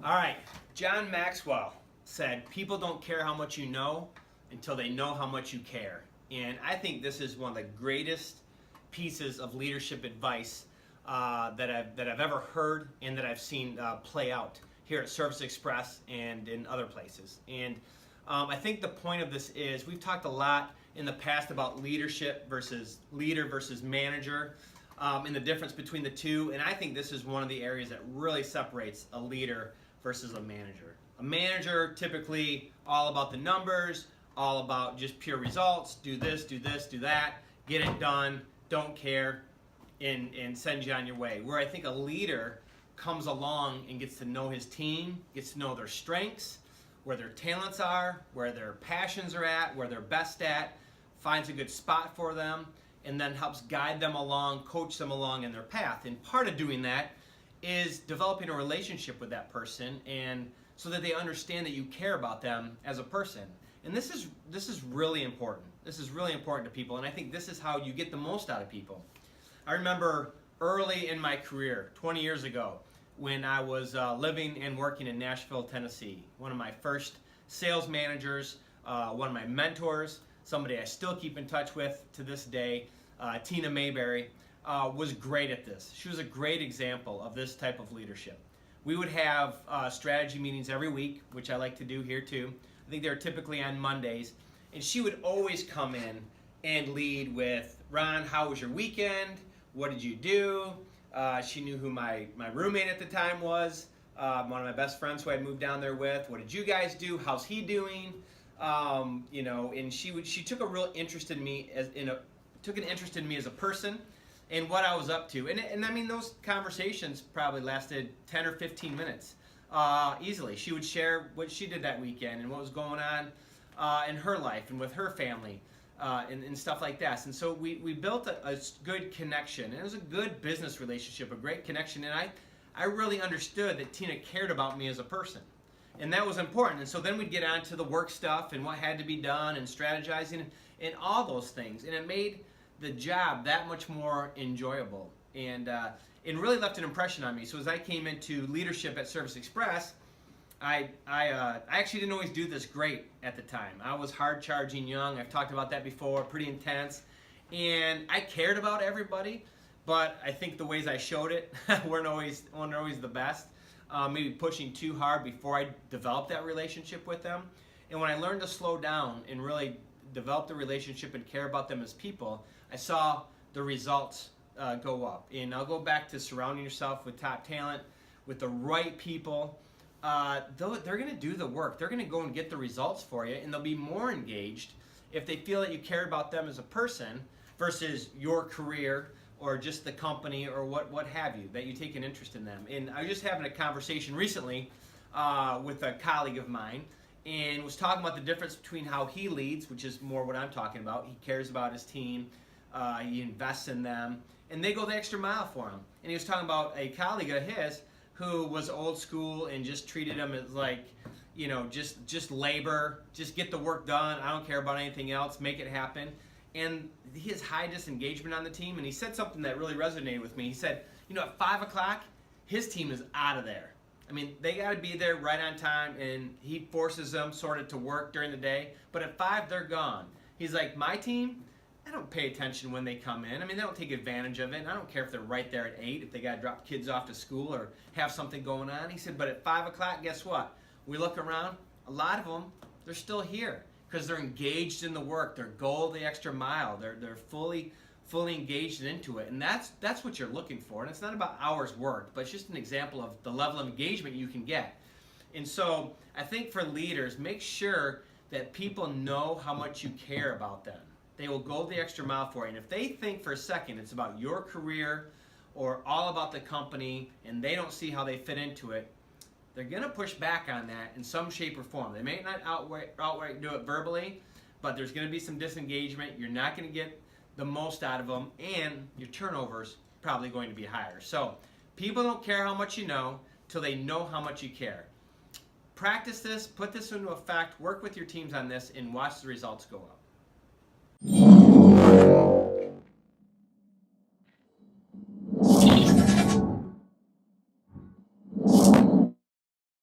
All right, John Maxwell said, people don't care how much you know until they know how much you care. And I think this is one of the greatest pieces of leadership advice that I've ever heard and that I've seen play out here at Service Express and in other places. And I think the point of this is, we've talked a lot in the past about leadership versus leader versus manager, and the difference between the two. And I think this is one of the areas that really separates a leader versus a manager. A manager, typically all about the numbers, all about just pure results, do this, do that, get it done, don't care, and send you on your way. Where I think a leader comes along and gets to know his team, gets to know their strengths, where their talents are, where their passions are at, where they're best at, finds a good spot for them, and then helps guide them along, coach them along in their path. And part of doing that is developing a relationship with that person, and so that they understand that you care about them as a person. And this is really important. This is really important to people, and I think this is how you get the most out of people. I remember early in my career, 20 years ago, when I was living and working in Nashville, Tennessee. One of my first sales managers, one of my mentors, somebody I still keep in touch with to this day, Tina Mayberry, was great at this. She was a great example of this type of leadership. We would have strategy meetings every week, which I like to do here too. I think they're typically on Mondays. And she would always come in and lead with, Ron, how was your weekend? What did you do? She knew who my roommate at the time was, one of my best friends who I'd moved down there with. What did you guys do? How's he doing? And she took a real interest in me took an interest in me as a person and what I was up to. And I mean, those conversations probably lasted 10 or 15 minutes easily. She would share what she did that weekend and what was going on in her life and with her family. And stuff like that. And so we built a good connection. And it was a good business relationship, a great connection. And I really understood that Tina cared about me as a person. And that was important. And so then we'd get on to the work stuff and what had to be done and strategizing and all those things. And it made the job that much more enjoyable. And it really left an impression on me. So as I came into leadership at Service Express, I actually didn't always do this great at the time. I was hard charging young. I've talked about that before, pretty intense. And I cared about everybody, but I think the ways I showed it weren't always the best. Maybe pushing too hard before I developed that relationship with them. And when I learned to slow down and really develop the relationship and care about them as people, I saw the results go up. And I'll go back to surrounding yourself with top talent, with the right people. They're going to do the work. They're going to go and get the results for you, and they'll be more engaged if they feel that you care about them as a person versus your career or just the company or what have you, that you take an interest in them. And I was just having a conversation recently with a colleague of mine, and was talking about the difference between how he leads, which is more what I'm talking about. He cares about his team, he invests in them, and they go the extra mile for him. And he was talking about a colleague of his who was old school and just treated him as like, you know, just labor, just get the work done, I don't care about anything else, make it happen. And his high disengagement on the team, and he said something that really resonated with me. He said, you know, at 5 o'clock, his team is out of there. I mean, they got to be there right on time, and he forces them sort of to work during the day, but at 5, they're gone. He's like, my team, I don't pay attention when they come in. I mean, they don't take advantage of it. And I don't care if they're right there at 8, if they got to drop kids off to school or have something going on. He said, but at 5 o'clock, guess what? We look around, a lot of them, they're still here because they're engaged in the work. They're go the extra mile. They're fully engaged into it. And that's what you're looking for. And it's not about hours worked, but it's just an example of the level of engagement you can get. And so I think for leaders, make sure that people know how much you care about them. They will go the extra mile for you. And if they think for a second it's about your career or all about the company and they don't see how they fit into it, they're going to push back on that in some shape or form. They may not outright do it verbally, but there's going to be some disengagement. You're not going to get the most out of them, and your turnover's probably going to be higher. So people don't care how much you know till they know how much you care. Practice this, put this into effect, work with your teams on this, and watch the results go up.